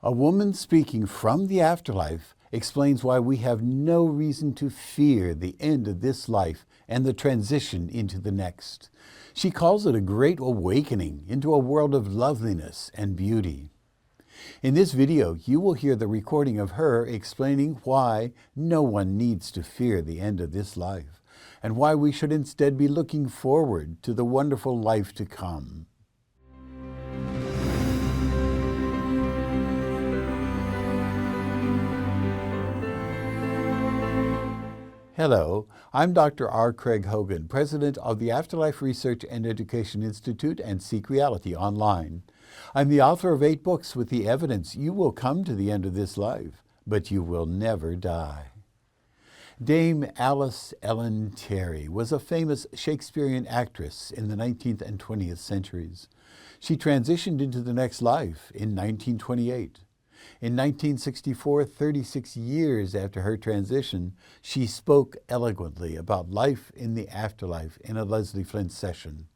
A woman speaking from the afterlife explains why we have no reason to fear the end of this life and the transition into the next. She calls it a great awakening into a world of loveliness and beauty. In this video, you will hear the recording of her explaining why no one needs to fear the end of this life, and why we should instead be looking forward to the wonderful life to come. Hello, I'm Dr. R. Craig Hogan, President of the Afterlife Research and Education Institute and Seek Reality Online. I'm the author of 8 books with the evidence you will come to the end of this life, but you will never die. Dame Alice Ellen Terry was a famous Shakespearean actress in the 19th and 20th centuries. She transitioned into the next life in 1928. In 1964, 36 years after her transition, she spoke eloquently about life in the afterlife in a Leslie Flint session.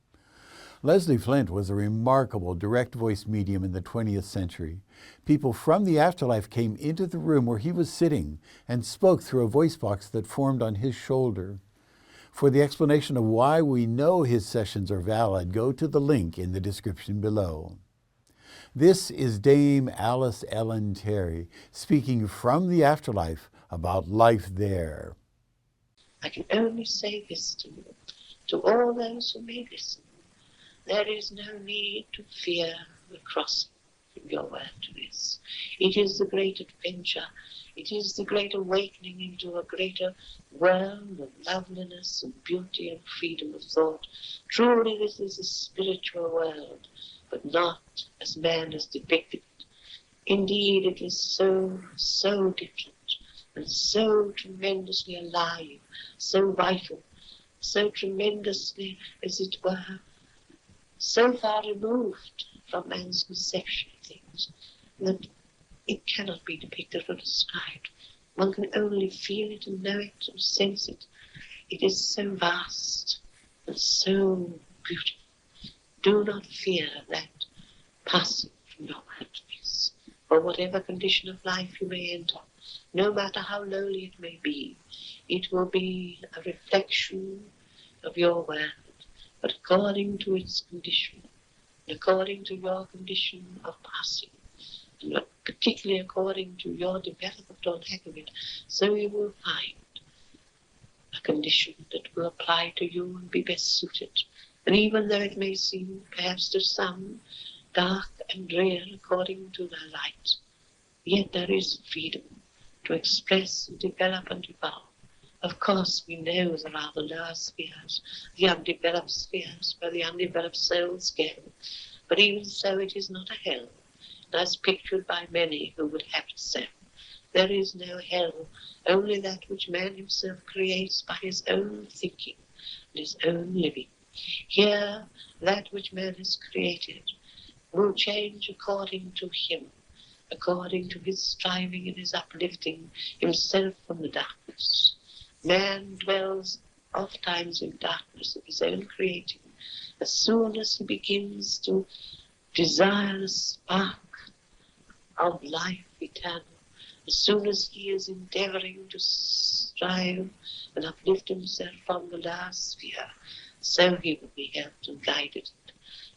Leslie Flint was a remarkable direct voice medium in the 20th century. People from the afterlife came into the room where he was sitting and spoke through a voice box that formed on his shoulder. For the explanation of why we know his sessions are valid, go to the link in the description below. This is Dame Alice Ellen Terry speaking from the afterlife about life there. I can only say this to you, to all those who may listen. There is no need to fear the crossing from your world to this. It is the great adventure. It is the great awakening into a greater world of loveliness and beauty and freedom of thought. Truly this is a spiritual world, but not as man has depicted it. Indeed, it is so different and so tremendously alive, so vital, so tremendously, as it were, so far removed from man's conception of things that it cannot be depicted or described. One can only feel it and know it and sense it. It is so vast and so beautiful. Do not fear that passing from your worldliness, or whatever condition of life you may enter, no matter how lowly it may be. It will be a reflection of your world, but according to its condition, and according to your condition of passing, and particularly according to your development on heck of it, so you will find a condition that will apply to you and be best suited. And even though it may seem, perhaps to some, dark and drear according to their light, yet there is freedom to express and develop and evolve. Of course, we know there are the lower spheres, the undeveloped spheres, where the undeveloped souls go. But even so, it is not a hell, as pictured by many who would have it so. There is no hell, only that which man himself creates by his own thinking and his own living. Here, that which man has created will change according to him, according to his striving and his uplifting himself from the darkness. Man dwells oft times in darkness of his own creating. As soon as he begins to desire the spark of life eternal, as soon as he is endeavoring to strive and uplift himself from the last sphere, so he will be helped and guided,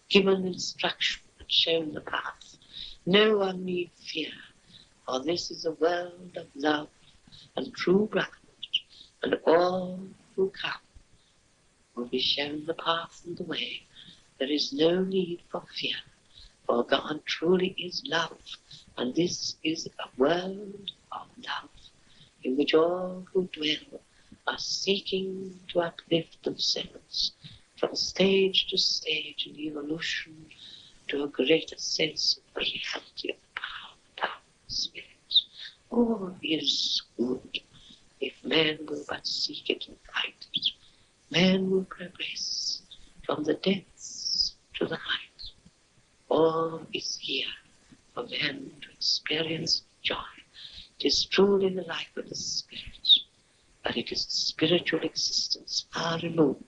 given instruction and shown the path. No one need fear, for this is a world of love and true brotherhood, and all who come will be shown the path and the way. There is no need for fear, for God truly is love, and this is a world of love in which all who dwell are seeking to uplift themselves from stage to stage in evolution to a greater sense of the reality of the power of spirit. All is good if man will but seek it and find it. Man will progress from the depths to the height. All is here for man to experience joy. It is truly the life of the spirit, but it is a spiritual existence far removed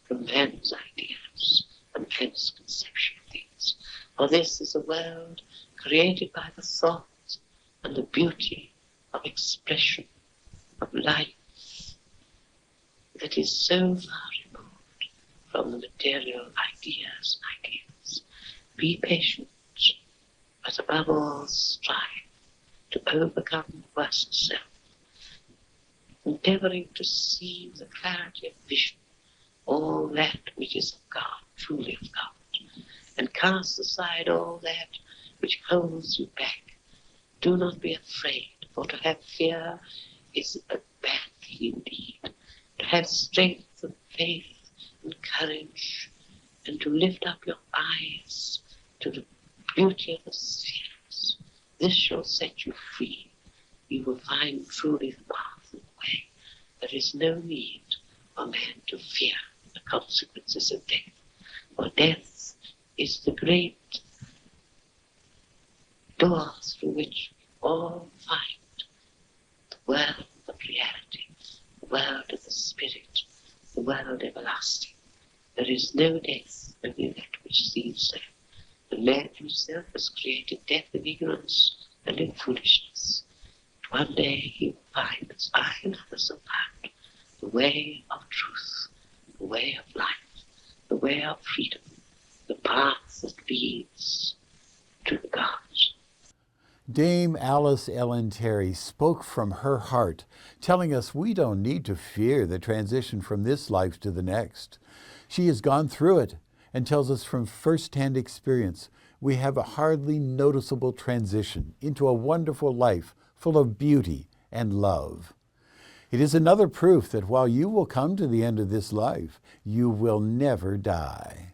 from man's ideas and man's conception of things. For this is a world created by the thought and the beauty of expression, of life, that is so far removed from the material ideas and ideals. Be patient, but above all strive to overcome the worst self, endeavoring to see with clarity of vision all that which is of God, truly of God, and cast aside all that which holds you back. Do not be afraid, for to have fear is a bad thing indeed. To have strength and faith and courage, and to lift up your eyes to the beauty of the spheres, this shall set you free. You will find truly the path and the way. There is no need for man to fear the consequences of death, for death is the great door through which we all find the world of reality, the world of the spirit, the world everlasting. There is no death, only that which sees there. And man himself has created death in ignorance and in foolishness. But one day he will find, as I and others have found, the way of truth, the way of life, the way of freedom, the path that leads to the gods. Dame Alice Ellen Terry spoke from her heart, telling us we don't need to fear the transition from this life to the next. She has gone through it and tells us from first-hand experience we have a hardly noticeable transition into a wonderful life full of beauty and love. It is another proof that while you will come to the end of this life, you will never die.